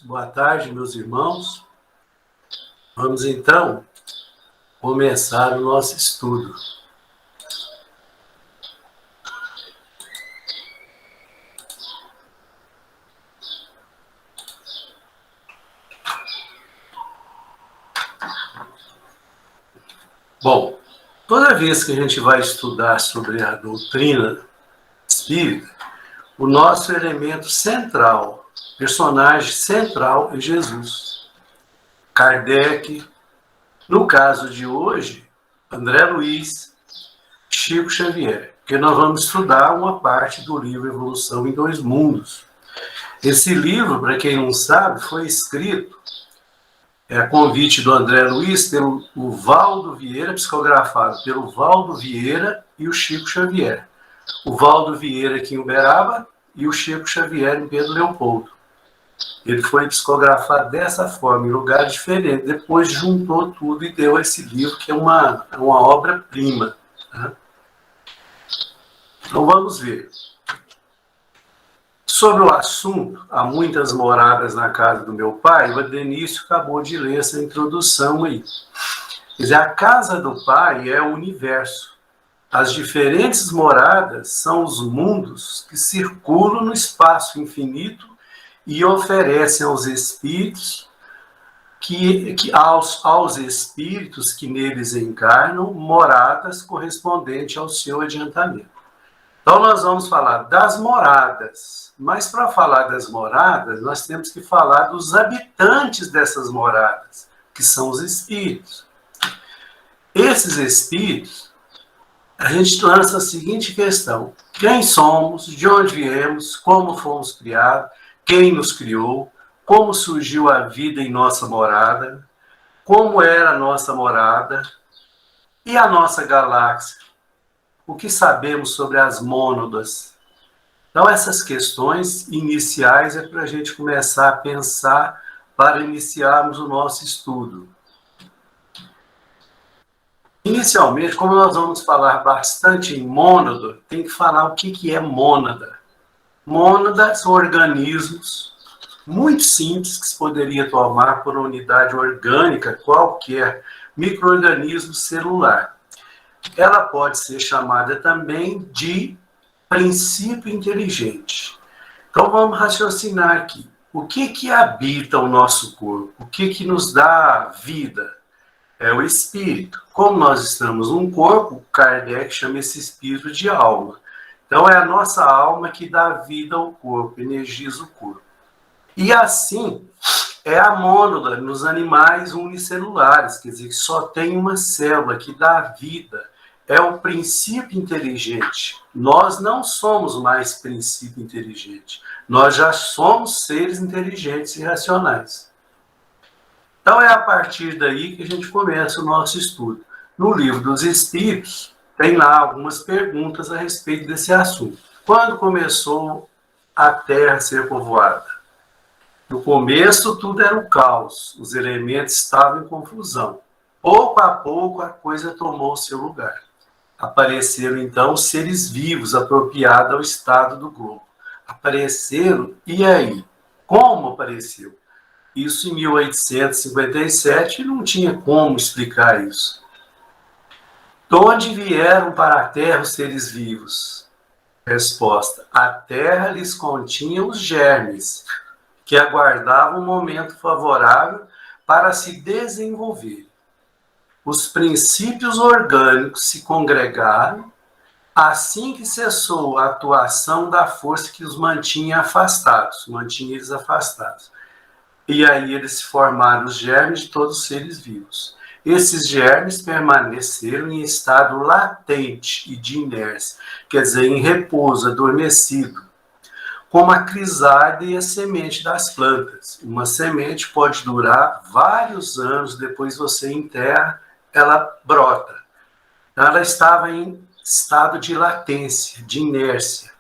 Boa tarde, meus irmãos. Vamos então começar o nosso estudo. Bom, toda vez que a gente vai estudar sobre a doutrina espírita, o nosso elemento central, personagem central é Jesus. Kardec, no caso de hoje, André Luiz, Chico Xavier, porque nós vamos estudar uma parte do livro Evolução em Dois Mundos. Esse livro, para quem não sabe, foi escrito a convite do André Luiz pelo Valdo Vieira, psicografado pelo Valdo Vieira e o Chico Xavier. O Valdo Vieira aqui em Uberaba e o Chico Xavier em Pedro Leopoldo. Ele foi psicografado dessa forma, em lugares diferentes. Depois juntou tudo e deu esse livro, que é uma obra-prima. Tá? Então vamos ver. Sobre o assunto, há muitas moradas na casa do meu pai, o Adenício acabou de ler essa introdução aí. Quer dizer, a casa do pai é o universo. As diferentes moradas são os mundos que circulam no espaço infinito e oferecem aos espíritos aos espíritos que neles encarnam moradas correspondentes ao seu adiantamento. Então nós vamos falar das moradas, mas para falar das moradas, nós temos que falar dos habitantes dessas moradas, que são os espíritos. Esses espíritos, a gente lança a seguinte questão: quem somos, de onde viemos, como fomos criados, quem nos criou, como surgiu a vida em nossa morada, como era a nossa morada e a nossa galáxia. O que sabemos sobre as mônadas? Então, essas questões iniciais é para a gente começar a pensar para iniciarmos o nosso estudo. Inicialmente, como nós vamos falar bastante em mônada, tem que falar o que é mônada. Mônada são organismos muito simples que se poderia tomar por unidade orgânica qualquer, micro-organismo celular. Ela pode ser chamada também de princípio inteligente. Então vamos raciocinar aqui. O que habita o nosso corpo? O que nos dá vida? É o espírito. Como nós estamos num corpo, Kardec chama esse espírito de alma. Então é a nossa alma que dá vida ao corpo, energiza o corpo. E assim é a mônada nos animais unicelulares, quer dizer, que só tem uma célula que dá vida. É o princípio inteligente. Nós não somos mais princípio inteligente. Nós já somos seres inteligentes e racionais. Então é a partir daí que a gente começa o nosso estudo. No Livro dos Espíritos, tem lá algumas perguntas a respeito desse assunto. Quando começou a Terra a ser povoada? No começo tudo era um caos, os elementos estavam em confusão. Pouco a pouco a coisa tomou o seu lugar. Apareceram, então, os seres vivos apropriados ao estado do globo. Apareceram, e aí? Como apareceu? Isso em 1857 não tinha como explicar isso. De onde vieram para a Terra os seres vivos? Resposta: a Terra lhes continha os germes, que aguardavam um momento favorável para se desenvolver. Os princípios orgânicos se congregaram assim que cessou a atuação da força que os mantinha afastados, mantinha eles afastados. E aí eles formaram os germes de todos os seres vivos. Esses germes permaneceram em estado latente e de inércia, quer dizer, em repouso, adormecido, como a crisálida e a semente das plantas. Uma semente pode durar vários anos, depois você enterra, ela brota. Ela estava em estado de latência, de inércia,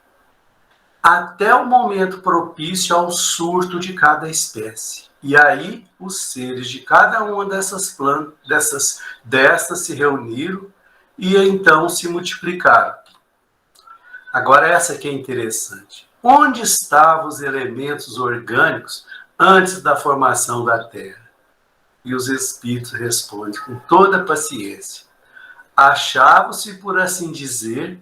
até o momento propício ao surto de cada espécie. E aí os seres de cada uma dessas plantas, dessas se reuniram e então se multiplicaram. Agora essa aqui é interessante. Onde estavam os elementos orgânicos antes da formação da terra. E os espíritos respondem com toda paciência. Achavam-se, por assim dizer,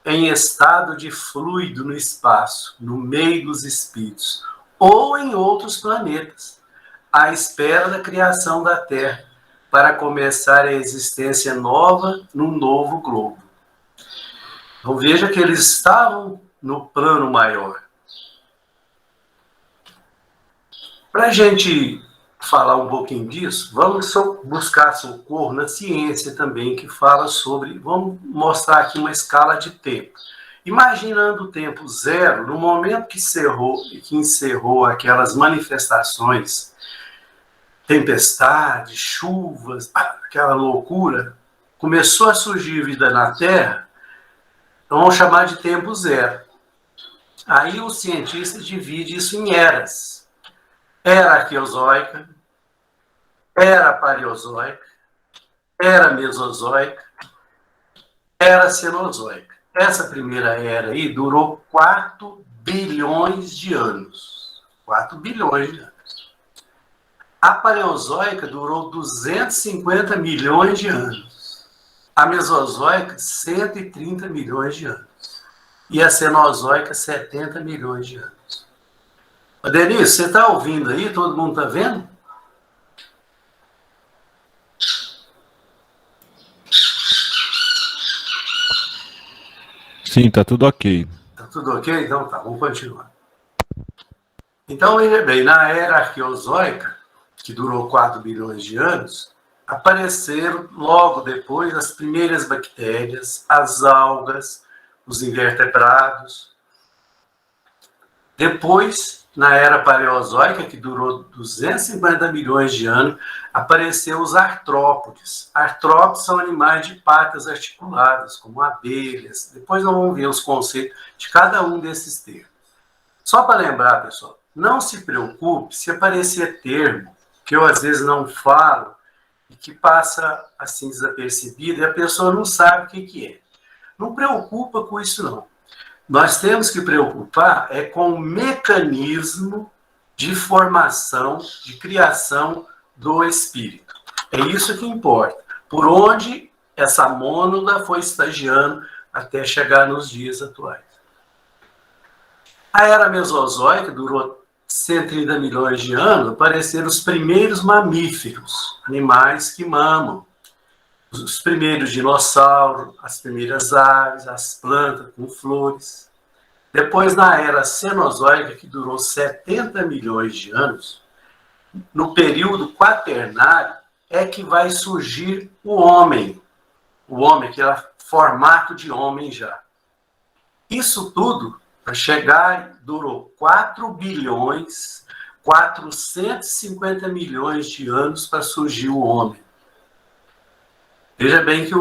em estado de fluido no espaço, no meio dos espíritos, ou em outros planetas, à espera da criação da Terra, para começar a existência nova num novo globo. Então veja que eles estavam no plano maior. Para a gente falar um pouquinho disso, vamos buscar socorro na ciência também, que fala sobre, vamos mostrar aqui uma escala de tempo. Imaginando o tempo zero, no momento que encerrou aquelas manifestações, tempestades, chuvas, aquela loucura, começou a surgir vida na Terra, então vamos chamar de tempo zero. Aí os cientistas dividem isso em eras. Era arqueozoica, era paleozoica, era mesozoica, era cenozoica. Essa primeira era aí durou 4 bilhões de anos. 4 bilhões de anos. A paleozoica durou 250 milhões de anos. A mesozoica, 130 milhões de anos. E a cenozoica, 70 milhões de anos. Denise, você está ouvindo aí? Todo mundo está vendo? Sim, tá tudo ok. Tá tudo ok? Então tá, vamos continuar. Então, veja bem, na era arqueozoica, que durou 4 bilhões de anos, apareceram logo depois as primeiras bactérias, as algas, os invertebrados. Depois, na era paleozoica, que durou 250 milhões de anos, apareceram os artrópodes. Artrópodes são animais de patas articuladas, como abelhas. Depois nós vamos ver os conceitos de cada um desses termos. Só para lembrar, pessoal, não se preocupe se aparecer termo que eu às vezes não falo e que passa assim desapercebido e a pessoa não sabe o que é. Não preocupa com isso, não. Nós temos que preocupar com o mecanismo de formação, de criação do espírito. É isso que importa. Por onde essa mônada foi estagiando até chegar nos dias atuais. A era mesozoica durou 130 milhões de anos, apareceram os primeiros mamíferos, animais que mamam. Os primeiros dinossauros, as primeiras aves, as plantas com flores. Depois, na era cenozoica, que durou 70 milhões de anos, no período quaternário, é que vai surgir o homem. O homem, que era formato de homem já. Isso tudo, para chegar, durou 4 bilhões, 450 milhões de anos para surgir o homem. Veja bem que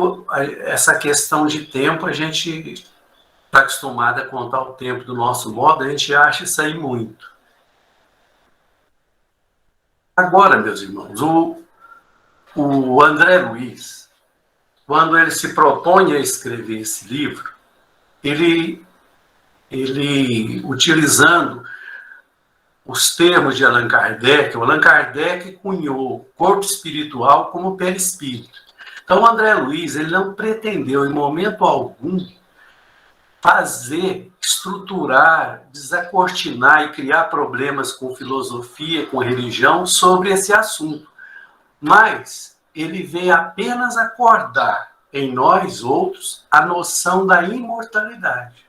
essa questão de tempo, a gente está acostumado a contar o tempo do nosso modo, a gente acha isso aí muito. Agora, meus irmãos, o André Luiz, quando ele se propõe a escrever esse livro, ele utilizando os termos de Allan Kardec, o Allan Kardec cunhou o corpo espiritual como perispírito. Então, o André Luiz, ele não pretendeu, em momento algum, fazer, estruturar, desacortinar e criar problemas com filosofia, com religião, sobre esse assunto. Mas ele veio apenas acordar em nós outros a noção da imortalidade.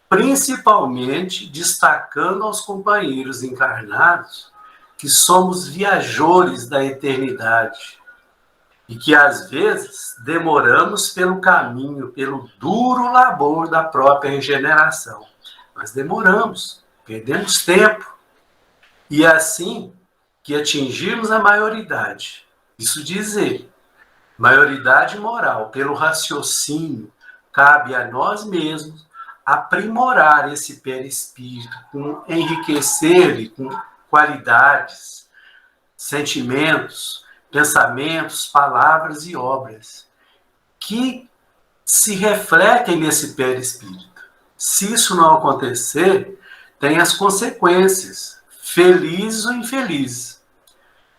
Principalmente destacando aos companheiros encarnados que somos viajores da eternidade. E que, às vezes, demoramos pelo caminho, pelo duro labor da própria regeneração. Mas demoramos, perdemos tempo. E é assim que atingirmos a maioridade. Isso diz ele, maioridade moral, pelo raciocínio, cabe a nós mesmos aprimorar esse perispírito, enriquecer-lhe com qualidades, sentimentos, pensamentos, palavras e obras que se refletem nesse perispírito. Se isso não acontecer, tem as consequências felizes ou infelizes,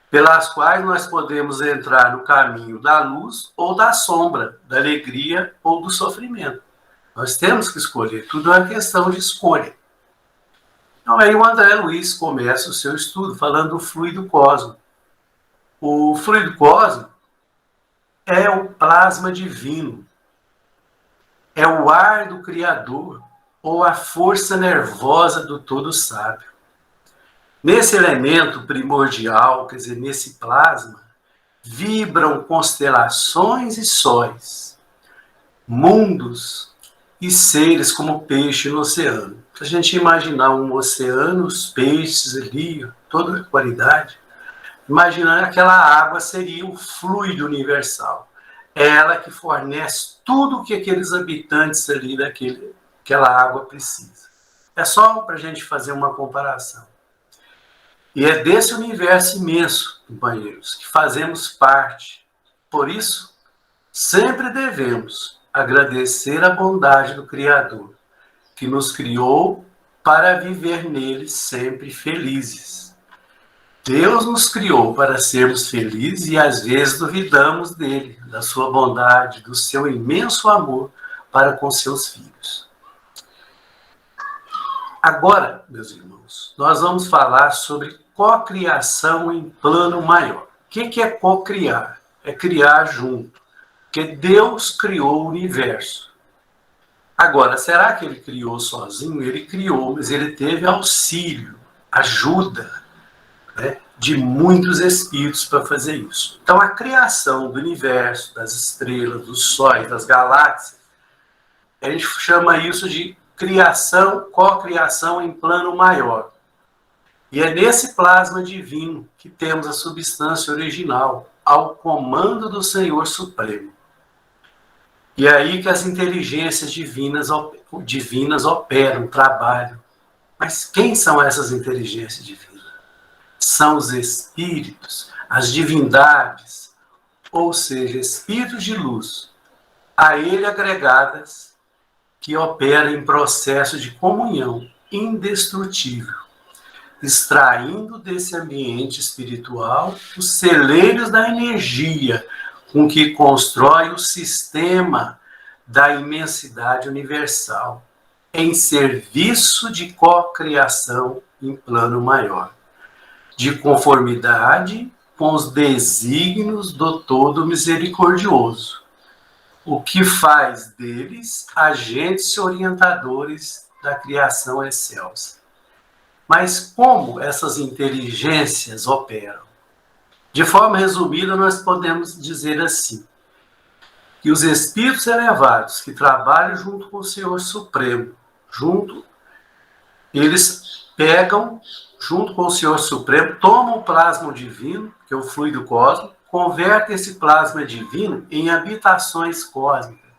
pelas quais nós podemos entrar no caminho da luz ou da sombra, da alegria ou do sofrimento. Nós temos que escolher, tudo é uma questão de escolha. Então aí o André Luiz começa o seu estudo falando do fluido cósmico. O fluido cósmico é o plasma divino, é o ar do Criador ou a força nervosa do Todo Sábio. Nesse elemento primordial, quer dizer, nesse plasma, vibram constelações e sóis, mundos e seres como peixe no oceano. Se a gente imaginar um oceano, os peixes ali, toda a qualidade, imaginar aquela água seria o fluido universal. É ela que fornece tudo o que aqueles habitantes ali daquela água precisam. É só para a gente fazer uma comparação. E é desse universo imenso, companheiros, que fazemos parte. Por isso, sempre devemos agradecer a bondade do Criador, que nos criou para viver nele sempre felizes. Deus nos criou para sermos felizes e às vezes duvidamos dele, da sua bondade, do seu imenso amor para com seus filhos. Agora, meus irmãos, nós vamos falar sobre cocriação em plano maior. O que é cocriar? É criar junto. Porque Deus criou o universo. Agora, será que ele criou sozinho? Ele criou, mas ele teve auxílio, ajuda, né, de muitos espíritos para fazer isso. Então, a criação do universo, das estrelas, dos sóis, das galáxias, a gente chama isso de criação, cocriação em plano maior. E é nesse plasma divino que temos a substância original, ao comando do Senhor Supremo. E é aí que as inteligências divinas operam, trabalham. Mas quem são essas inteligências divinas? São os espíritos, as divindades, ou seja, espíritos de luz, a ele agregadas, que operam em processo de comunhão indestrutível, extraindo desse ambiente espiritual os celeiros da energia com que constrói o sistema da imensidade universal, em serviço de cocriação em plano maior, de conformidade com os desígnios do Todo Misericordioso, o que faz deles agentes orientadores da criação excelsa. Mas como essas inteligências operam? De forma resumida, nós podemos dizer assim, que os espíritos elevados que trabalham junto com o Senhor Supremo, eles pegam, junto com o Senhor Supremo, tomam o plasma divino, que é o fluido cósmico, convertem esse plasma divino em habitações cósmicas,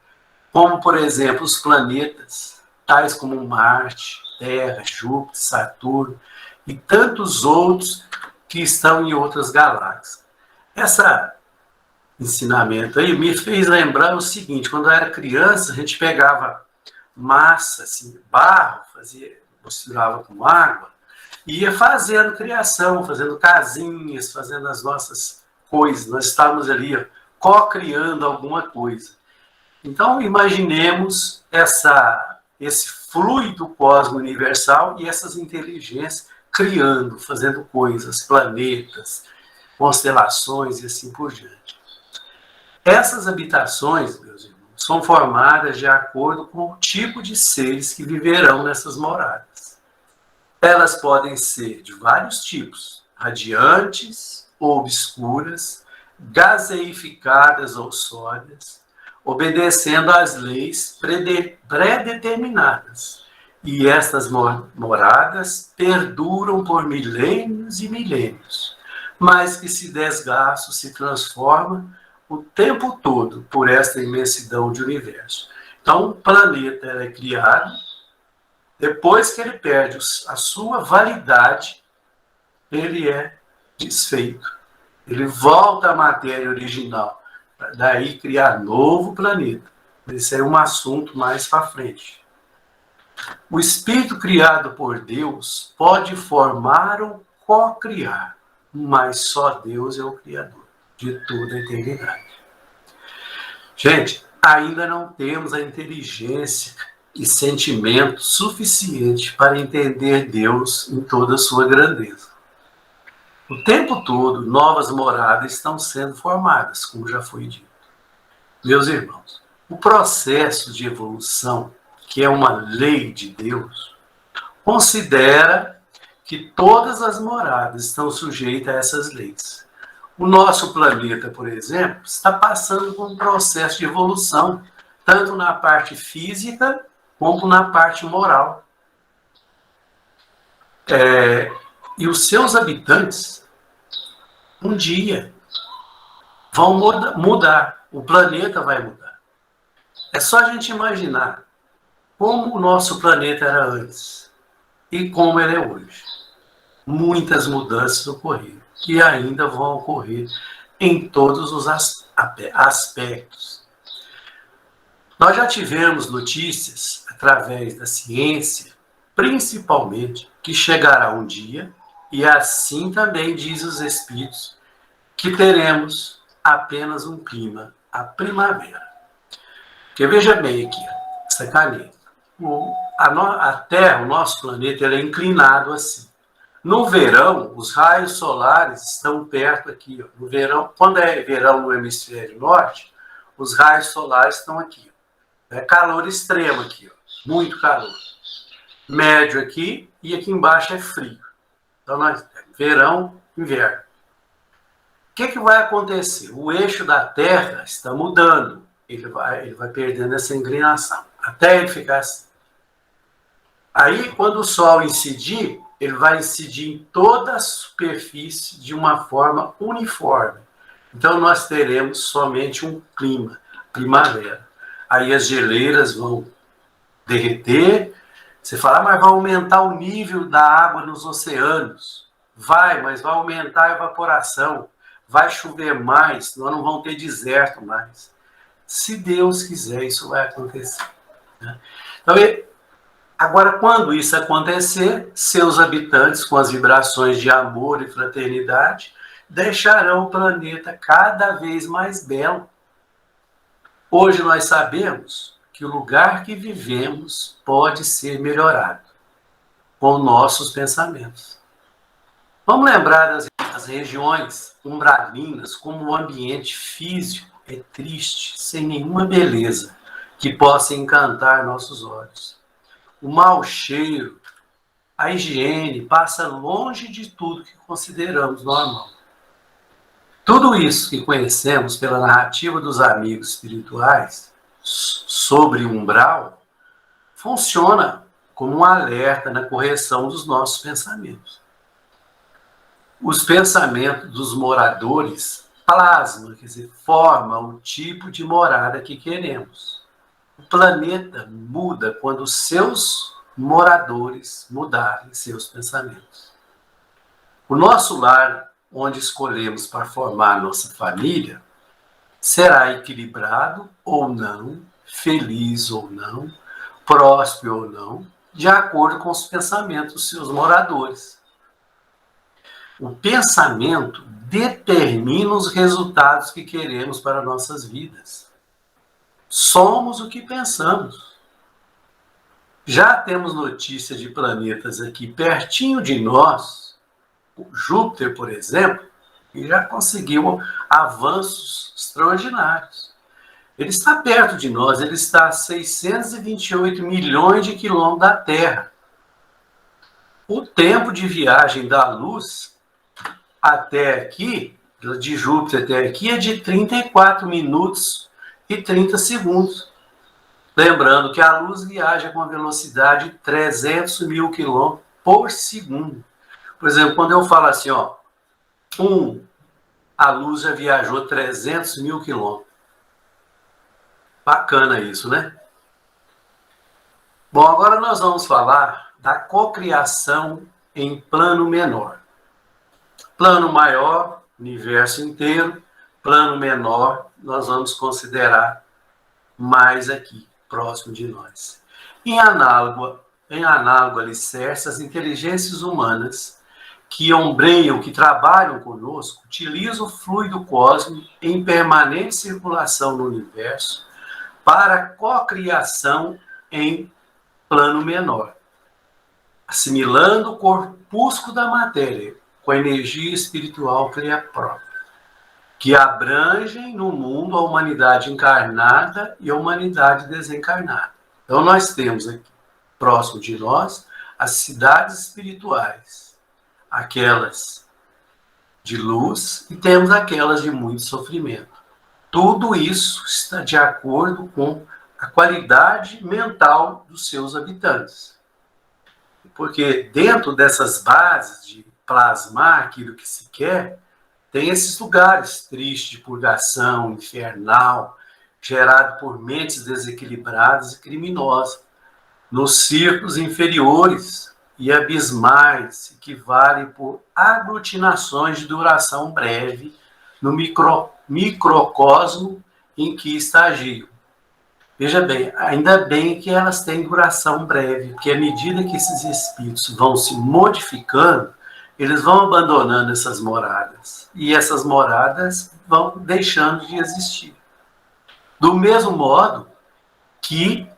como, por exemplo, os planetas, tais como Marte, Terra, Júpiter, Saturno e tantos outros que estão em outras galáxias. Esse ensinamento aí me fez lembrar o seguinte: quando eu era criança, a gente pegava massa, assim, barro, misturava com água, e ia fazendo criação, fazendo casinhas, fazendo as nossas coisas. Nós estávamos ali, co-criando alguma coisa. Então, imaginemos esse fluido cósmico universal e essas inteligências criando, fazendo coisas, planetas, constelações e assim por diante. Essas habitações, meus irmãos, são formadas de acordo com o tipo de seres que viverão nessas moradas. Elas podem ser de vários tipos, radiantes ou obscuras, gaseificadas ou sólidas, obedecendo às leis pré-determinadas. E estas moradas perduram por milênios e milênios, mas que se desgastam, se transformam o tempo todo por esta imensidão de universo. Então, o planeta é criado, depois que ele perde a sua validade, ele é desfeito. Ele volta à matéria original, daí criar novo planeta. Esse é um assunto mais para frente. O espírito criado por Deus pode formar ou co-criar, mas só Deus é o Criador de toda a eternidade. Gente, ainda não temos a inteligência e sentimento suficiente para entender Deus em toda a sua grandeza. O tempo todo, novas moradas estão sendo formadas, como já foi dito. Meus irmãos, o processo de evolução, que é uma lei de Deus, considera que todas as moradas estão sujeitas a essas leis. O nosso planeta, por exemplo, está passando por um processo de evolução, tanto na parte física quanto na parte moral. E os seus habitantes, um dia, vão mudar. O planeta vai mudar. É só a gente imaginar como o nosso planeta era antes e como ele é hoje. Muitas mudanças ocorreram e ainda vão ocorrer em todos os aspectos. Nós já tivemos notícias, através da ciência, principalmente, que chegará um dia, e assim também diz os Espíritos, que teremos apenas um clima, a primavera. Porque veja bem aqui, essa caneta. A Terra, o nosso planeta, ele é inclinado assim. No verão, os raios solares estão perto aqui. Ó. No verão, quando é verão no hemisfério norte, os raios solares estão aqui. Ó. É calor extremo aqui, ó. Muito calor. Médio aqui e aqui embaixo é frio. Então, nós temos verão, inverno. O que vai acontecer? O eixo da Terra está mudando. Ele vai perdendo essa inclinação. Até ele ficar assim. Aí, quando o Sol incidir, ele vai incidir em toda a superfície de uma forma uniforme. Então, nós teremos somente um clima, primavera. Aí as geleiras vão derreter. Você fala, mas vai aumentar o nível da água nos oceanos. Vai, mas vai aumentar a evaporação. Vai chover mais, nós não vamos ter deserto mais. Se Deus quiser, isso vai acontecer. Então, agora, quando isso acontecer, seus habitantes, com as vibrações de amor e fraternidade, deixarão o planeta cada vez mais belo. Hoje nós sabemos que o lugar que vivemos pode ser melhorado com nossos pensamentos. Vamos lembrar das regiões umbralinas como o ambiente físico é triste, sem nenhuma beleza que possa encantar nossos olhos. O mau cheiro, a higiene passa longe de tudo que consideramos normal. Tudo isso que conhecemos pela narrativa dos amigos espirituais sobre o umbral funciona como um alerta na correção dos nossos pensamentos. Os pensamentos dos moradores plasmam, quer dizer, formam o tipo de morada que queremos. O planeta muda quando os seus moradores mudarem seus pensamentos. O nosso lar, onde escolhemos para formar nossa família, será equilibrado ou não, feliz ou não, próspero ou não, de acordo com os pensamentos dos seus moradores. O pensamento determina os resultados que queremos para nossas vidas. Somos o que pensamos. Já temos notícia de planetas aqui pertinho de nós, o Júpiter, por exemplo, que já conseguiu avanços extraordinários. Ele está perto de nós, ele está a 628 milhões de quilômetros da Terra. O tempo de viagem da luz até aqui, de Júpiter até aqui, é de 34 minutos e 30 segundos. Lembrando que a luz viaja com a velocidade de 300 mil quilômetros por segundo. Por exemplo, quando eu falo assim, ó, a luz já viajou 300 mil quilômetros. Bacana isso, né? Bom, agora nós vamos falar da cocriação em plano menor. Plano maior, universo inteiro. Plano menor, nós vamos considerar mais aqui, próximo de nós. Em análogo alicerce, as inteligências humanas que ombreiam, que trabalham conosco, utilizam o fluido cósmico em permanente circulação no universo para cocriação em plano menor, assimilando o corpúsculo da matéria com a energia espiritual própria, que abrangem no mundo a humanidade encarnada e a humanidade desencarnada. Então nós temos aqui, próximo de nós, as cidades espirituais, aquelas de luz e temos aquelas de muito sofrimento. Tudo isso está de acordo com a qualidade mental dos seus habitantes. Porque dentro dessas bases de plasmar aquilo que se quer, tem esses lugares tristes de purgação, infernal, gerado por mentes desequilibradas e criminosas, nos círculos inferiores e abismais, que valem por aglutinações de duração breve no microcosmo em que estagiam. Veja bem, ainda bem que elas têm duração breve, porque à medida que esses espíritos vão se modificando, eles vão abandonando essas moradas, e essas moradas vão deixando de existir. Do mesmo modo que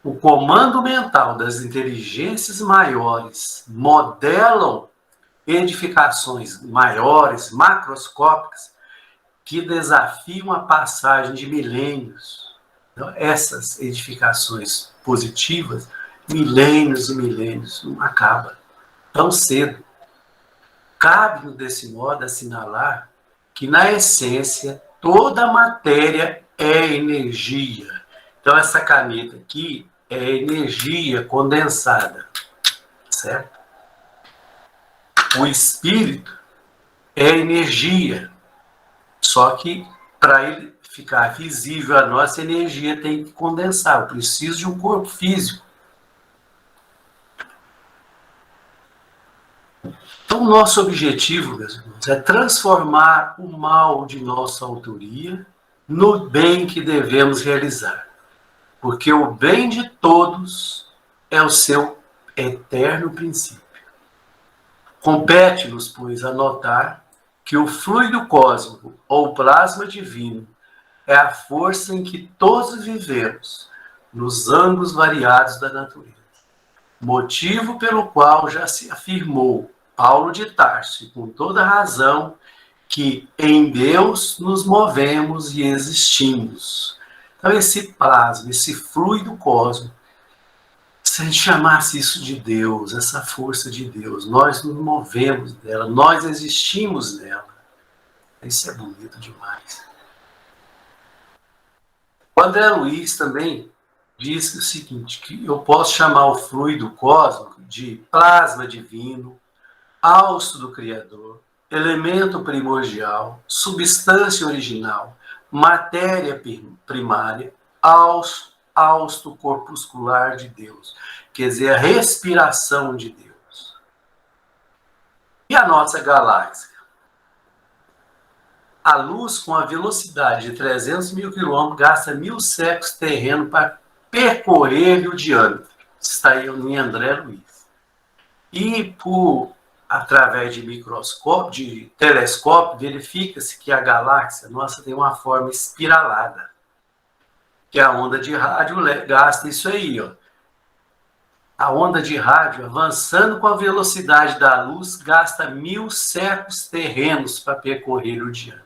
o comando mental das inteligências maiores modelam edificações maiores, macroscópicas, que desafiam a passagem de milênios. Então, essas edificações positivas, milênios e milênios, não acaba tão cedo. Cabe, desse modo, assinalar que, na essência, toda a matéria é energia. Então, essa caneta aqui é energia condensada, certo? O espírito é energia, só que para ele ficar visível a nossa energia tem que condensar. Eu preciso de um corpo físico. Então, nosso objetivo, meus irmãos, é transformar o mal de nossa autoria no bem que devemos realizar. Porque o bem de todos é o seu eterno princípio. Compete-nos, pois, anotar que o fluido cósmico, ou plasma divino, é a força em que todos vivemos, nos ângulos variados da natureza. Motivo pelo qual já se afirmou Paulo de Tarso, e com toda razão, que em Deus nos movemos e existimos. Então, esse plasma, esse fluido cósmico, se a gente chamasse isso de Deus, essa força de Deus, nós nos movemos dela, nós existimos nela. Isso é bonito demais. O André Luiz também diz o seguinte, que eu posso chamar o fluido cósmico de plasma divino, hausto do Criador, elemento primordial, substância original, matéria primária, hausto corpuscular de Deus. Quer dizer, a respiração de Deus. E a nossa galáxia? A luz, com a velocidade de 300 mil quilômetros, gasta 1000 séculos terreno para percorrer o diâmetro. Está aí em André Luiz. E através de microscópio, de telescópio, verifica-se que a galáxia nossa tem uma forma espiralada. Que a onda de rádio gasta isso aí, ó. A onda de rádio, avançando com a velocidade da luz, gasta 1000 séculos terrenos para percorrer o diâmetro.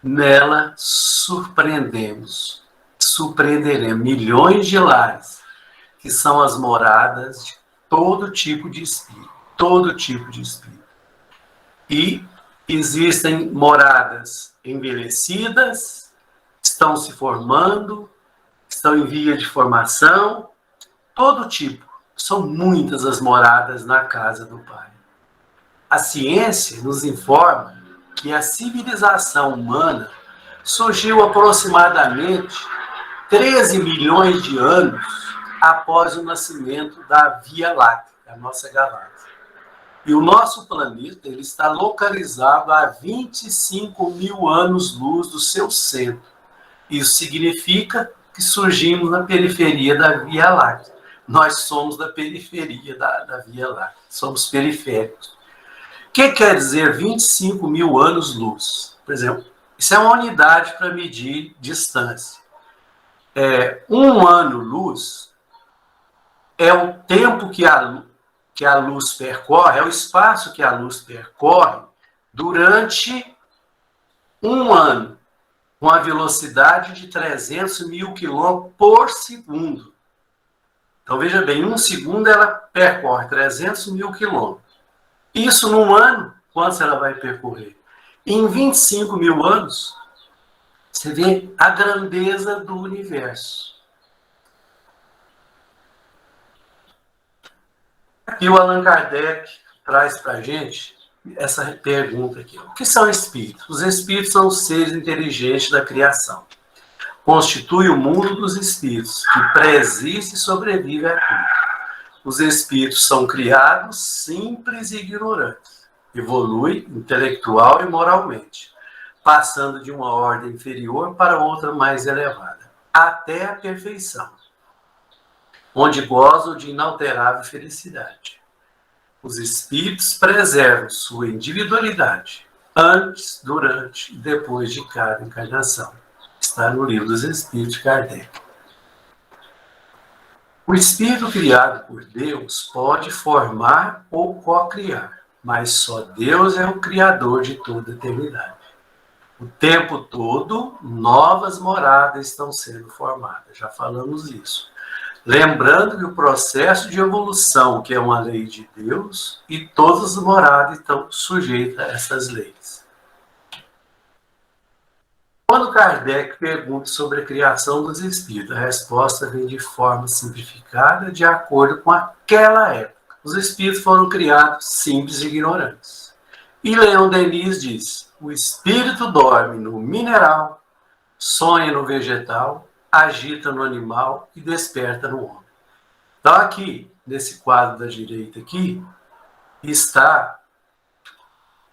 Nela surpreenderemos milhões de lares, que são as moradas de todo tipo de espírito. E existem moradas envelhecidas, estão se formando, estão em via de formação, todo tipo. São muitas as moradas na casa do Pai. A ciência nos informa que a civilização humana surgiu aproximadamente 13 milhões de anos após o nascimento da Via Láctea, a nossa galáxia. E o nosso planeta ele está localizado a 25 mil anos-luz do seu centro. Isso significa que surgimos na periferia da Via Láctea. Nós somos da periferia da Via Láctea, somos periféricos. O que quer dizer 25 mil anos-luz? Por exemplo, isso é uma unidade para medir distância. Um ano-luz é o tempo que a luz percorre, é o espaço que a luz percorre durante um ano, com a velocidade de 300 mil quilômetros por segundo. Então, veja bem, em um segundo ela percorre 300 mil quilômetros. Isso num ano, quanto ela vai percorrer? Em 25 mil anos, você vê a grandeza do universo. Aqui o Allan Kardec traz para a gente essa pergunta aqui. O que são espíritos? Os espíritos são os seres inteligentes da criação. Constitui o mundo dos espíritos, que preexiste e sobrevive a tudo. Os espíritos são criados simples e ignorantes. Evolui intelectual e moralmente, passando de uma ordem inferior para outra mais elevada, até a perfeição, onde gozam de inalterável felicidade. Os espíritos preservam sua individualidade antes, durante e depois de cada encarnação. Está no Livro dos Espíritos de Kardec. O espírito criado por Deus pode formar ou co-criar, mas só Deus é o criador de toda a eternidade. O tempo todo, novas moradas estão sendo formadas. Já falamos isso. Lembrando que o processo de evolução, que é uma lei de Deus, e todas as moradas estão sujeitas a essas leis. Quando Kardec pergunta sobre a criação dos espíritos, a resposta vem de forma simplificada, de acordo com aquela época. Os espíritos foram criados simples e ignorantes. E Leon Denis diz: o espírito dorme no mineral, sonha no vegetal, agita no animal e desperta no homem. Então aqui, nesse quadro da direita aqui, está,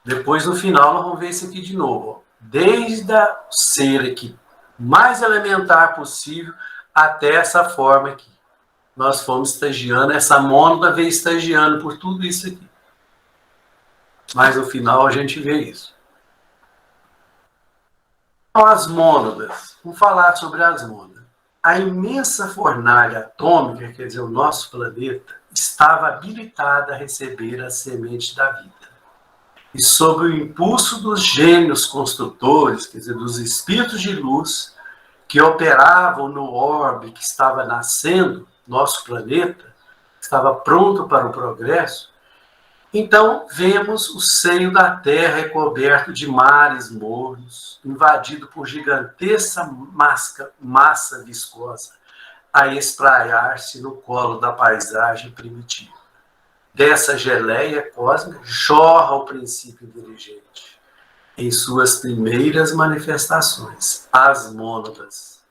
depois no final nós vamos ver isso aqui de novo, ó. Desde o ser aqui mais elementar possível até essa forma aqui. Nós fomos estagiando, essa mônada veio estagiando por tudo isso aqui. Mas no final a gente vê isso. Então, as mônadas, vamos falar sobre as mônadas. A imensa fornalha atômica, quer dizer, o nosso planeta, estava habilitada a receber a semente da vida. E sob o impulso dos gênios construtores, quer dizer, dos espíritos de luz, que operavam no orbe que estava nascendo, nosso planeta, estava pronto para o progresso, então vemos o seio da Terra recoberto de mares mornos, invadido por gigantesca massa viscosa, a espraiar-se no colo da paisagem primitiva. Dessa geleia cósmica jorra o princípio inteligente, em suas primeiras manifestações, as mônadas.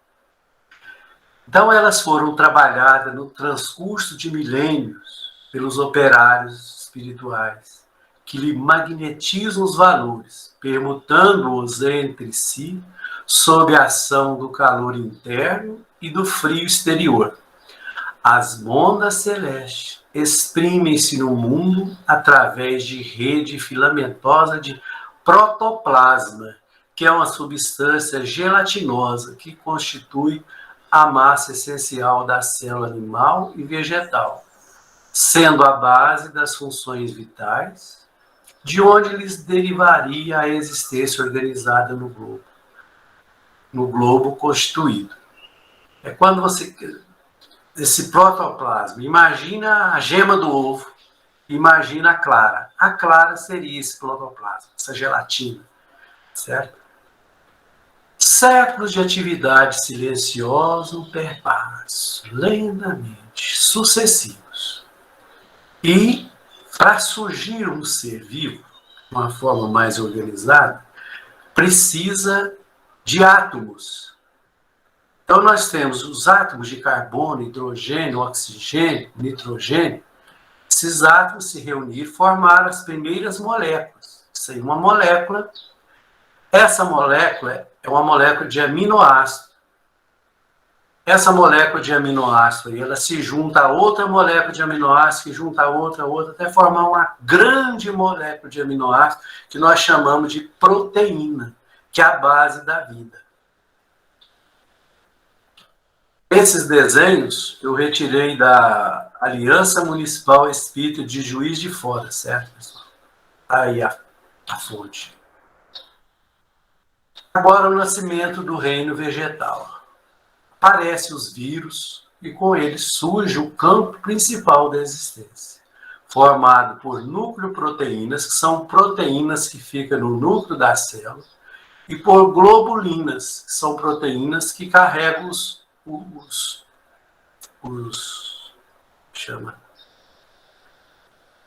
Então elas foram trabalhadas no transcurso de milênios pelos operários espirituais, que lhe magnetizam os valores, permutando-os entre si sob a ação do calor interno e do frio exterior. As mônadas celestes exprimem-se no mundo através de rede filamentosa de protoplasma, que é uma substância gelatinosa que constitui a massa essencial da célula animal e vegetal, sendo a base das funções vitais, de onde lhes derivaria a existência organizada no globo constituído. É quando você... Esse protoplasma, imagina a gema do ovo, imagina a clara. A clara seria esse protoplasma, essa gelatina, certo? Séculos de atividade silenciosa perpassam, lentamente, sucessivos. E, para surgir um ser vivo, de uma forma mais organizada, precisa de átomos. Então, nós temos os átomos de carbono, hidrogênio, oxigênio, nitrogênio. Esses átomos se reuniram e formaram as primeiras moléculas. Isso aí, uma molécula. Essa molécula é uma molécula de aminoácido. Essa molécula de aminoácido aí, ela se junta a outra molécula de aminoácido, que junta a outra, até formar uma grande molécula de aminoácido que nós chamamos de proteína, que é a base da vida. Esses desenhos eu retirei da Aliança Municipal Espírita de Juiz de Fora, certo, pessoal? Aí a fonte. Agora o nascimento do reino vegetal. Aparecem os vírus e com eles surge o campo principal da existência, formado por núcleo-proteínas, que são proteínas que ficam no núcleo da célula, e por globulinas, que são proteínas que carregam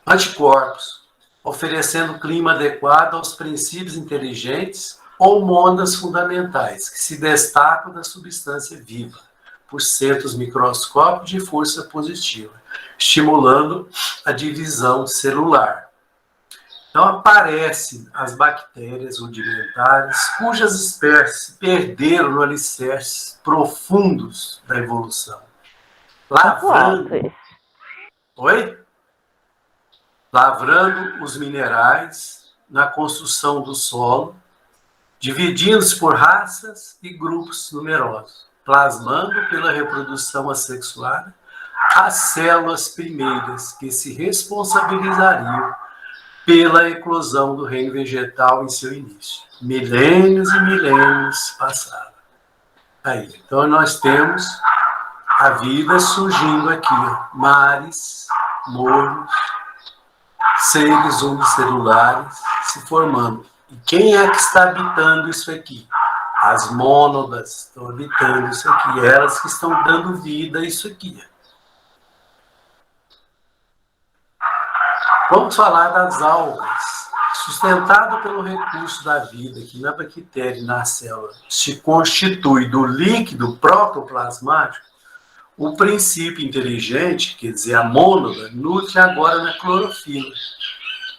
anticorpos, oferecendo clima adequado aos princípios inteligentes ou monas fundamentais, que se destacam da substância viva, por centros microscópicos de força positiva, estimulando a divisão celular. Então aparecem as bactérias rudimentares, cujas espécies perderam no alicerce profundos da evolução. Lavrando... Oi? Lavrando os minerais na construção do solo, dividindo-se por raças e grupos numerosos, plasmando pela reprodução assexuada as células primeiras que se responsabilizariam pela eclosão do reino vegetal em seu início. Milênios e milênios passaram. Aí, então nós temos a vida surgindo aqui, ó, mares, morros, seres unicelulares se formando. E quem é que está habitando isso aqui? As mônadas estão habitando isso aqui, elas que estão dando vida a isso aqui. Vamos falar das algas. Sustentado pelo recurso da vida, que na bactéria e na célula se constitui do líquido protoplasmático, o princípio inteligente, quer dizer, a mônada, nutre agora na clorofila,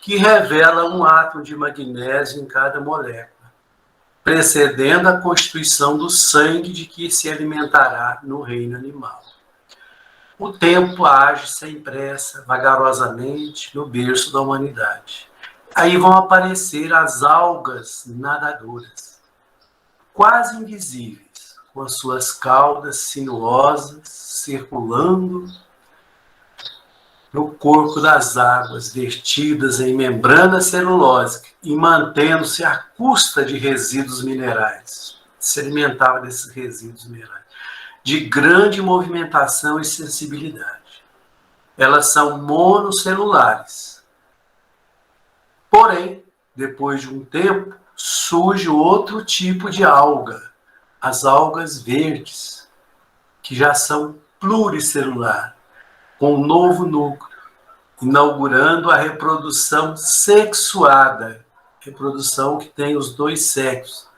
que revela um átomo de magnésio em cada molécula, precedendo a constituição do sangue de que se alimentará no reino animal. O tempo age sem pressa, vagarosamente, no berço da humanidade. Aí vão aparecer as algas nadadoras, quase invisíveis, com as suas caudas sinuosas, circulando no corpo das águas, vertidas em membrana celulósica e mantendo-se à custa de resíduos minerais. Se alimentava desses resíduos minerais, de grande movimentação e sensibilidade. Elas são monocelulares. Porém, depois de um tempo, surge outro tipo de alga, as algas verdes, que já são pluricelular, com um novo núcleo, inaugurando a reprodução sexuada, reprodução que tem os dois sexos,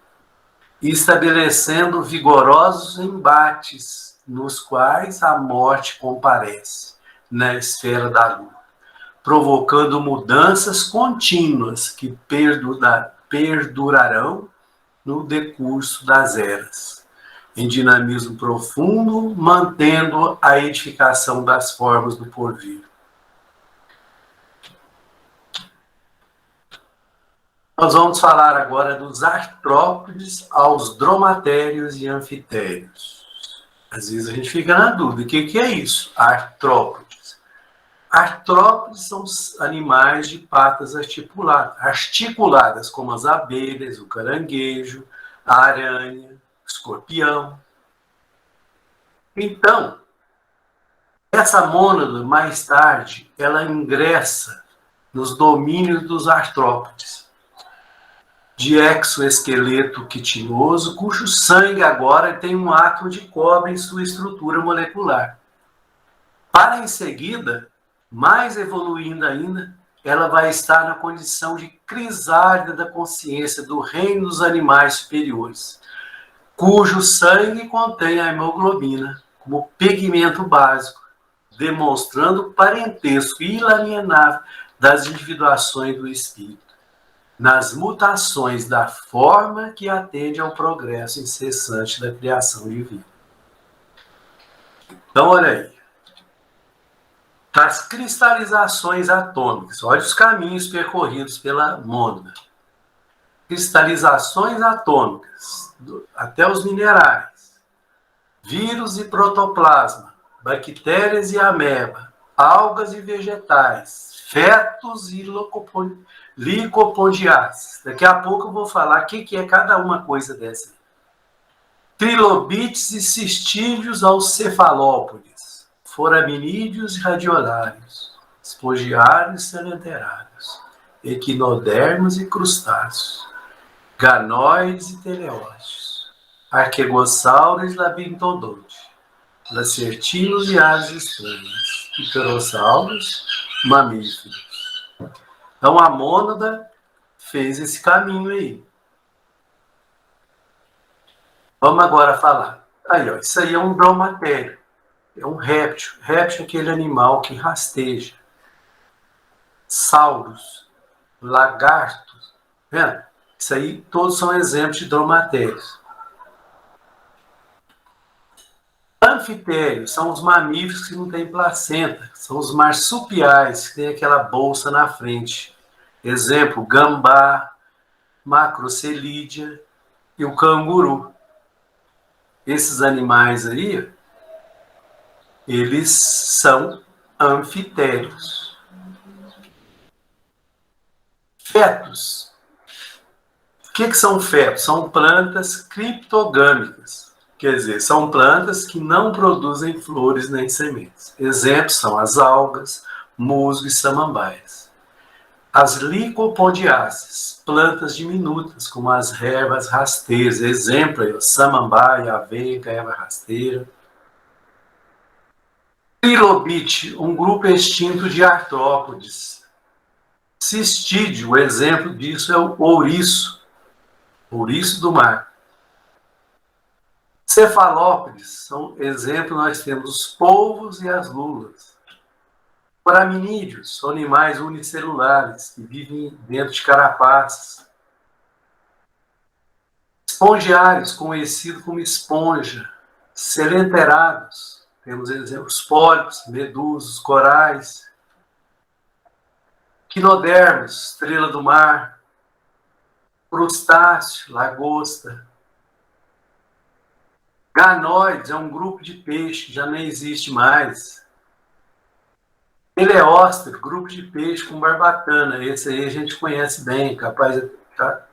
e estabelecendo vigorosos embates nos quais a morte comparece na esfera da lua, provocando mudanças contínuas que perdurarão no decurso das eras, em dinamismo profundo, mantendo a edificação das formas do porvir. Nós vamos falar agora dos artrópodes aos dromatérios e anfitérios. Às vezes a gente fica na dúvida, o que é isso? Artrópodes. Artrópodes são animais de patas articuladas, como as abelhas, o caranguejo, a aranha, o escorpião. Então, essa mônada, mais tarde, ela ingressa nos domínios dos artrópodes, de exoesqueleto quitinoso, cujo sangue agora tem um átomo de cobre em sua estrutura molecular. Para em seguida, mais evoluindo ainda, ela vai estar na condição de crisálida da consciência do reino dos animais superiores, cujo sangue contém a hemoglobina como pigmento básico, demonstrando o parentesco inalienável das individuações do espírito, nas mutações da forma que atende ao progresso incessante da criação divina. Então, olha aí. Das cristalizações atômicas. Olha os caminhos percorridos pela mônada. Cristalizações atômicas, até os minerais. Vírus e protoplasma. Bactérias e ameba. Algas e vegetais. Fetos e licopodiaces. Daqui a pouco eu vou falar o que é cada uma coisa dessa. Trilobites e cistídeos aos cefalópodes, foraminídeos e radiolários, espongiários e selenterários, equinodermos e crustáceos, ganoides e teleósteos, arquegossauros e labirintodonte, lacertinos e aves estranhas, pterossauros, mamíferos. Então a mônada fez esse caminho aí. Vamos agora falar. Aí, ó, isso aí é um dromatério. É um réptil. Réptil é aquele animal que rasteja. Sauros, lagartos. Vendo? Isso aí todos são exemplos de dromatérios. Anfitérios são os mamíferos que não têm placenta. São os marsupiais, que têm aquela bolsa na frente. Exemplo, gambá, macrocelídea e o canguru. Esses animais aí, eles são anfitérios. Fetos. O que são fetos? São plantas criptogâmicas. Quer dizer, são plantas que não produzem flores nem sementes. Exemplos são as algas, musgo e samambaias. As licopodiáceas, plantas diminutas, como as ervas rasteiras. Exemplo aí, samambaia, aveia, erva rasteira. Trilobite, um grupo extinto de artrópodes. Cistídeo, o exemplo disso é o ouriço do mar. Cefalópodes, são exemplo, nós temos os polvos e as lulas. Foraminídeos, são animais unicelulares que vivem dentro de carapaças. Espongiários, conhecido como esponja. Selenterados, temos exemplos pólipos, medusas, corais. Quinodermos, estrela do mar. Crustáceo, lagosta. Ganoides é um grupo de peixe que já nem existe mais. Teleóstero, grupo de peixe com barbatana. Esse aí a gente conhece bem, capaz de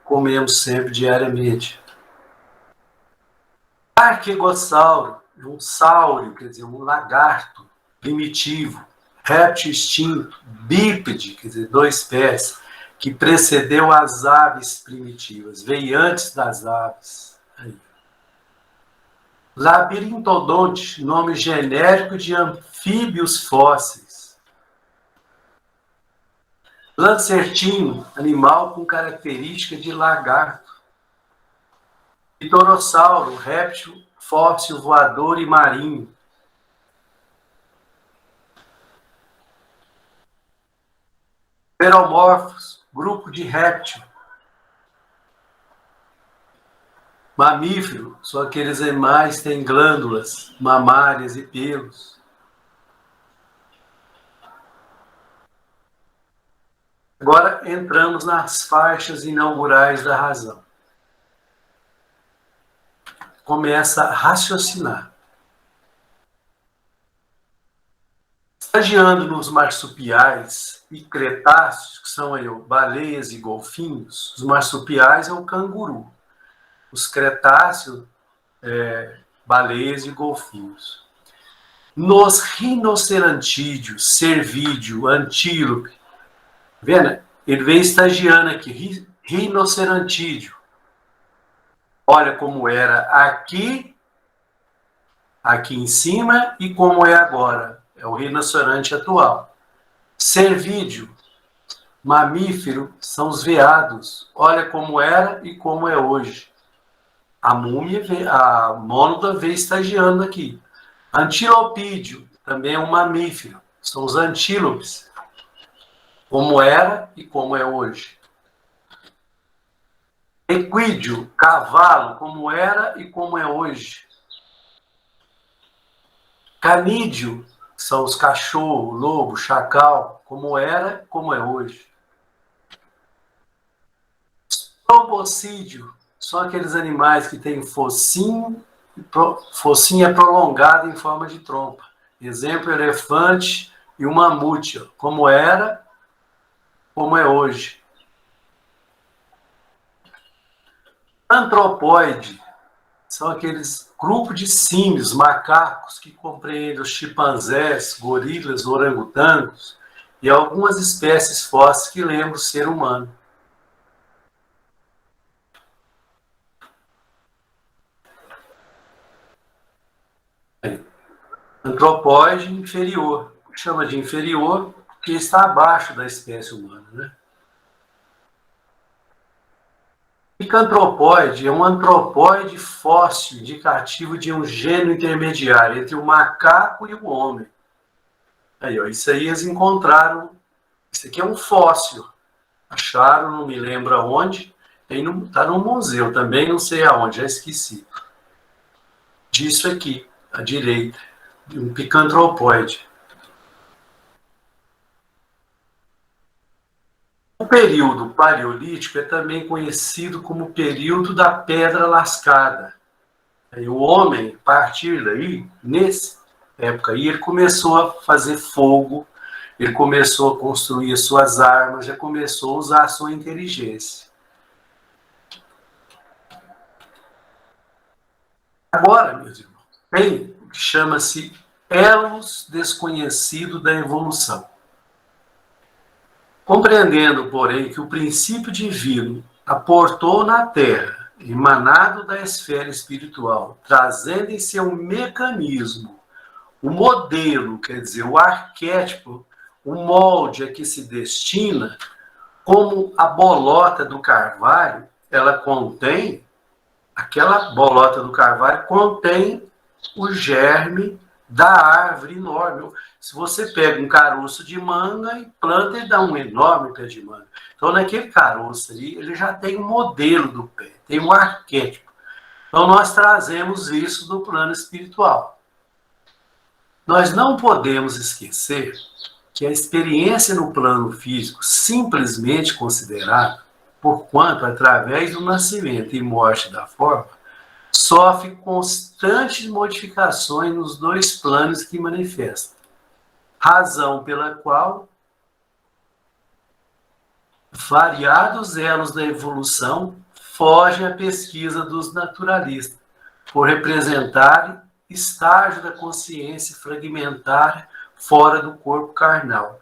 comemos sempre diariamente. Arquegossauro, um sáureo, quer dizer, um lagarto primitivo. Réptil extinto, bípede, quer dizer, 2 pés, que precedeu as aves primitivas, veio antes das aves. Aí. Labirintodonte, nome genérico de anfíbios fósseis. Lancertino, animal com característica de lagarto. Pterossauro, réptil fóssil voador e marinho. Pteromorfos, grupo de réptil. Mamífero, são aqueles animais que têm glândulas mamárias e pelos. Agora entramos nas faixas inaugurais da razão. Começa a raciocinar. Estagiando nos marsupiais e cretáceos, que são aí, baleias e golfinhos, os marsupiais é o canguru. Os cretáceos, baleias e golfinhos. Nos rinocerantídeos, cervídeo, antílope, vendo? Ele vem estagiando aqui, rinocerantídeo. Olha como era aqui em cima e como é agora. É o rinoceronte atual. Cervídeo, mamífero, são os veados. Olha como era e como é hoje. A múmia, a mônada veio estagiando aqui. Antilopídeo, também é um mamífero. São os antílopes. Como era e como é hoje. Equídeo, cavalo, como era e como é hoje. Canídeo são os cachorro, lobo, chacal, como era, como é hoje. Proboscídeo são aqueles animais que têm focinho é prolongado em forma de trompa. Exemplo, elefante e o mamute, como era, como é hoje. Antropóide são aqueles grupos de símios, macacos, que compreendem os chimpanzés, gorilas, orangotangos e algumas espécies fósseis que lembram o ser humano. Antropóide inferior. Chama de inferior porque está abaixo da espécie humana, né? Picantropóide é um antropóide fóssil indicativo de um gênero intermediário entre o macaco e o homem. Aí, ó, isso aí eles encontraram. Isso aqui é um fóssil. Acharam, não me lembro aonde. Está no museu também, não sei aonde, já esqueci. Disso aqui, à direita, de um picantropóide. O período paleolítico é também conhecido como período da pedra lascada. E o homem, a partir daí, nessa época aí, ele começou a fazer fogo, ele começou a construir as suas armas, já começou a usar a sua inteligência. Agora, meus irmãos, tem o que chama-se elos desconhecido da evolução. Compreendendo, porém, que o princípio divino aportou na Terra, emanado da esfera espiritual, trazendo em seu mecanismo o modelo, quer dizer, o arquétipo, o molde a que se destina, como a bolota do carvalho, ela contém, aquela bolota do carvalho contém o germe da árvore enorme. Se você pega um caroço de manga e planta, ele dá um enorme pé de manga. Então, naquele caroço ali, ele já tem um modelo do pé, tem um arquétipo. Então, nós trazemos isso do plano espiritual. Nós não podemos esquecer que a experiência no plano físico, simplesmente considerada, porquanto, através do nascimento e morte da forma, sofre constantes modificações nos dois planos que manifesta. Razão pela qual variados elos da evolução fogem à pesquisa dos naturalistas, por representarem estágio da consciência fragmentária fora do corpo carnal.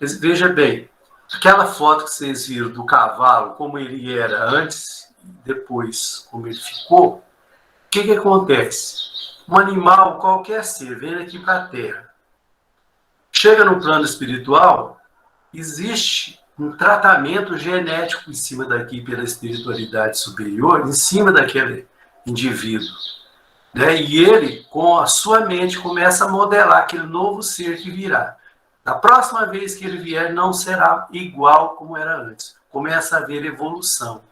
Veja bem, aquela foto que vocês viram do cavalo, como ele era antes e depois como ele ficou, o que acontece? Um animal, qualquer ser, vem aqui para a Terra. Chega no plano espiritual, existe um tratamento genético em cima daqui pela espiritualidade superior, em cima daquele indivíduo. Né? E ele, com a sua mente, começa a modelar aquele novo ser que virá. Da próxima vez que ele vier, não será igual como era antes. Começa a haver evolução.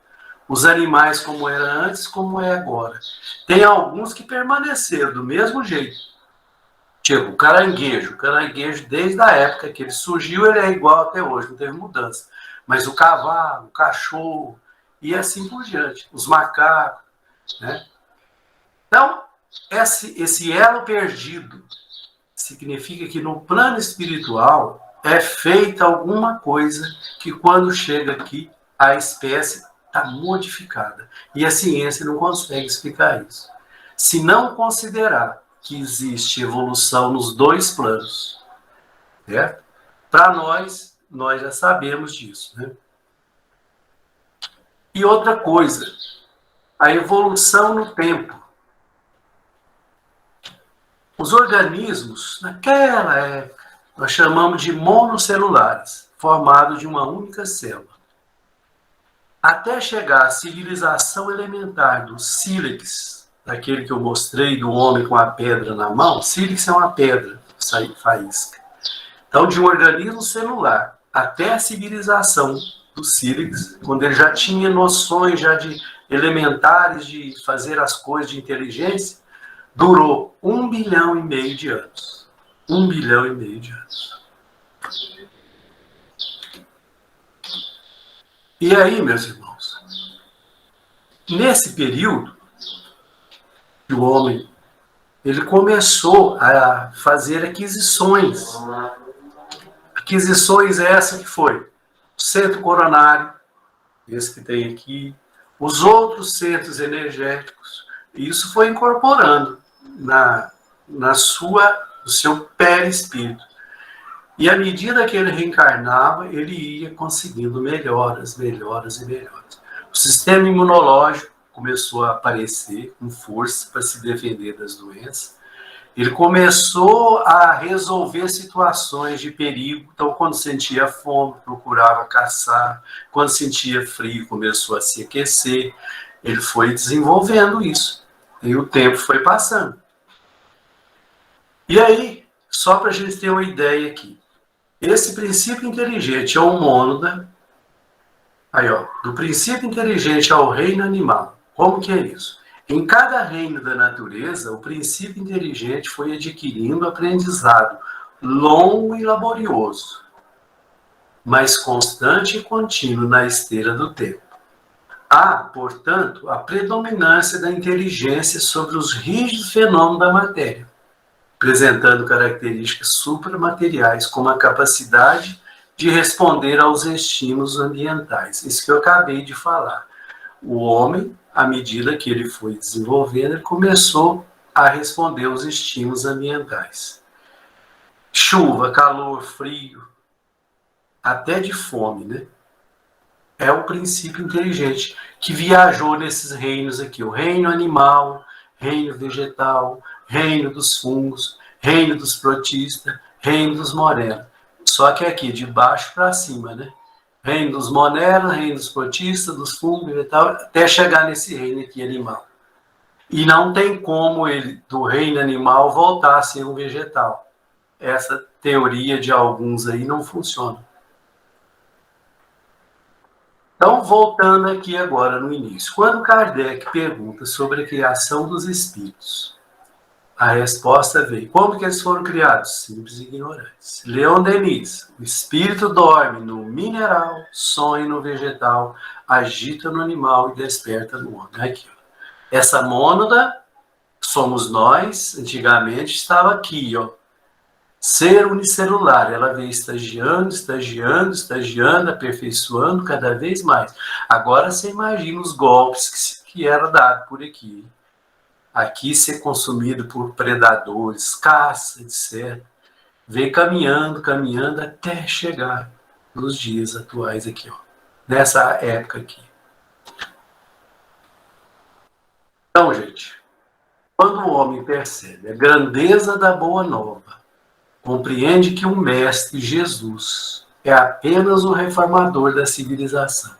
Os animais como era antes, como é agora. Tem alguns que permaneceram do mesmo jeito. Tipo, o caranguejo. O caranguejo, desde a época que ele surgiu, ele é igual até hoje, não teve mudança. Mas o cavalo, o cachorro, e assim por diante. Os macacos, né? Então, esse elo perdido significa que no plano espiritual é feita alguma coisa que quando chega aqui, a espécie está modificada. E a ciência não consegue explicar isso. Se não considerar que existe evolução nos dois planos, certo? Para nós já sabemos disso, né? E outra coisa, a evolução no tempo. Os organismos, naquela época, nós chamamos de monocelulares, formados de uma única célula. Até chegar à civilização elementar do sílex, daquele que eu mostrei, do homem com a pedra na mão, sílex é uma pedra, faísca. Então, de um organismo celular até a civilização do sílex, quando ele já tinha noções já de elementares de fazer as coisas de inteligência, Durou 1,5 bilhão de anos. 1,5 bilhão de anos. E aí, meus irmãos, nesse período, que o homem ele começou a fazer aquisições. Aquisições essa que foi o centro coronário, esse que tem aqui, os outros centros energéticos. E isso foi incorporando no seu perispírito. E à medida que ele reencarnava, ele ia conseguindo melhoras. O sistema imunológico começou a aparecer com força para se defender das doenças. Ele começou a resolver situações de perigo. Então, quando sentia fome, procurava caçar. Quando sentia frio, começou a se aquecer. Ele foi desenvolvendo isso. E o tempo foi passando. E aí, só para a gente ter uma ideia aqui. Esse princípio inteligente é o mônada. Aí, ó, do princípio inteligente ao reino animal. Como que é isso? Em cada reino da natureza, o princípio inteligente foi adquirindo aprendizado longo e laborioso, mas constante e contínuo na esteira do tempo. Há, portanto, a predominância da inteligência sobre os rígidos fenômenos da matéria, apresentando características supramateriais, como a capacidade de responder aos estímulos ambientais. Isso que eu acabei de falar. O homem, à medida que ele foi desenvolvendo, ele começou a responder aos estímulos ambientais. Chuva, calor, frio, até de fome, né? É o princípio inteligente que viajou nesses reinos aqui. O reino animal, reino vegetal, reino dos fungos, reino dos protistas, reino dos morenos. Só que aqui, de baixo para cima, né? Reino dos moneros, reino dos protistas, dos fungos e tal, até chegar nesse reino aqui animal. E não tem como ele, do reino animal, voltar a ser um vegetal. Essa teoria de alguns aí não funciona. Então, voltando aqui agora no início. Quando Kardec pergunta sobre a criação dos espíritos, a resposta veio. Como que eles foram criados? Simples e ignorantes. Leon Denis. O espírito dorme no mineral, sonha no vegetal, agita no animal e desperta no homem. Aqui, ó. Essa mônada somos nós, antigamente estava aqui, ó. Ser unicelular. Ela veio estagiando, aperfeiçoando cada vez mais. Agora você imagina os golpes que era dado por aqui. Aqui ser consumido por predadores, caça, etc. Vem caminhando até chegar nos dias atuais aqui, ó. Nessa época aqui. Então, gente, quando o homem percebe a grandeza da boa nova, compreende que o Mestre Jesus é apenas o reformador da civilização,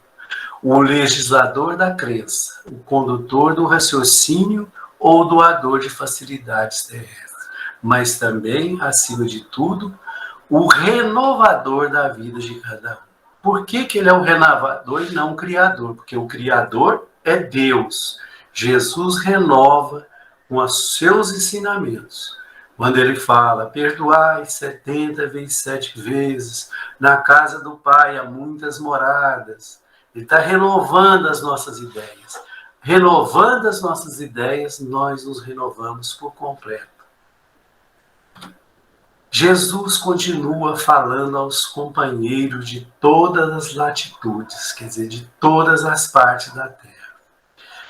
o legislador da crença, o condutor do raciocínio ou doador de facilidades terrestres, mas também, acima de tudo, o renovador da vida de cada um. Por que ele é o renovador e não o criador? Porque o criador é Deus. Jesus renova com os seus ensinamentos. Quando ele fala, perdoai 70 vezes 7 vezes, na casa do Pai há muitas moradas. Ele está renovando as nossas ideias. Renovando as nossas ideias, nós nos renovamos por completo. Jesus continua falando aos companheiros de todas as latitudes, quer dizer, de todas as partes da terra.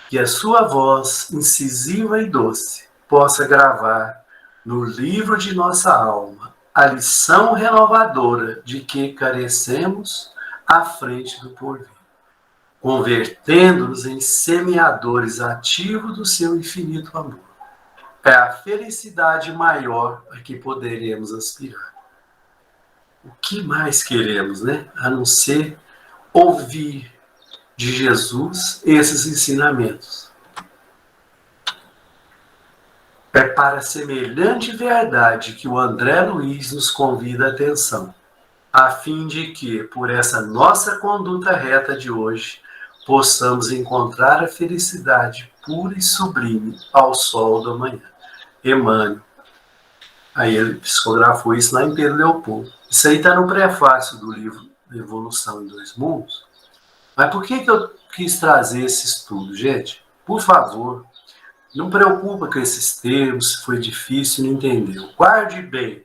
Que a sua voz incisiva e doce possa gravar no livro de nossa alma a lição renovadora de que carecemos à frente do porvir, convertendo-nos em semeadores ativos do seu infinito amor. É a felicidade maior a que poderemos aspirar. O que mais queremos, né? A não ser ouvir de Jesus esses ensinamentos. É para semelhante verdade que o André Luiz nos convida a atenção, a fim de que, por essa nossa conduta reta de hoje, possamos encontrar a felicidade pura e sublime ao sol do amanhã. Emmanuel. Aí ele psicografou isso lá em Pedro Leopoldo. Isso aí está no prefácio do livro Evolução em Dois Mundos. Mas por que eu quis trazer esse estudo, gente? Por favor, não preocupa com esses termos, se foi difícil, não entendeu. Guarde bem.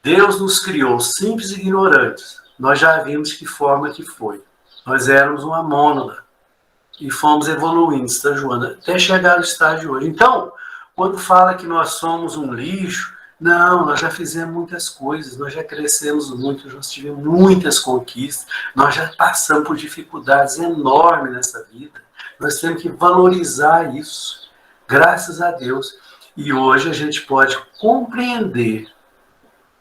Deus nos criou simples e ignorantes. Nós já vimos que forma que foi. Nós éramos uma mônada e fomos evoluindo, está, Joana, até chegar no estágio de hoje. Então, quando fala que nós somos um lixo, não, nós já fizemos muitas coisas, nós já crescemos muito, nós tivemos muitas conquistas, nós já passamos por dificuldades enormes nessa vida. Nós temos que valorizar isso, graças a Deus. E hoje a gente pode compreender,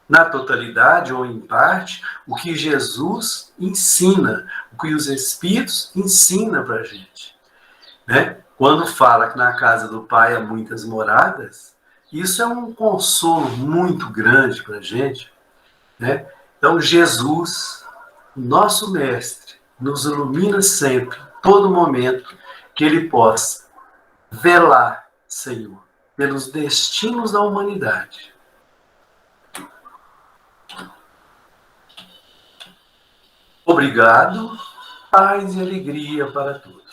na totalidade ou em parte, o que Jesus ensina, o que os Espíritos ensinam para a gente. Né? Quando fala que na casa do Pai há muitas moradas, isso é um consolo muito grande para a gente. Né? Então, Jesus, nosso Mestre, nos ilumina sempre, todo momento, que Ele possa velar, Senhor, pelos destinos da humanidade. Obrigado, paz e alegria para todos.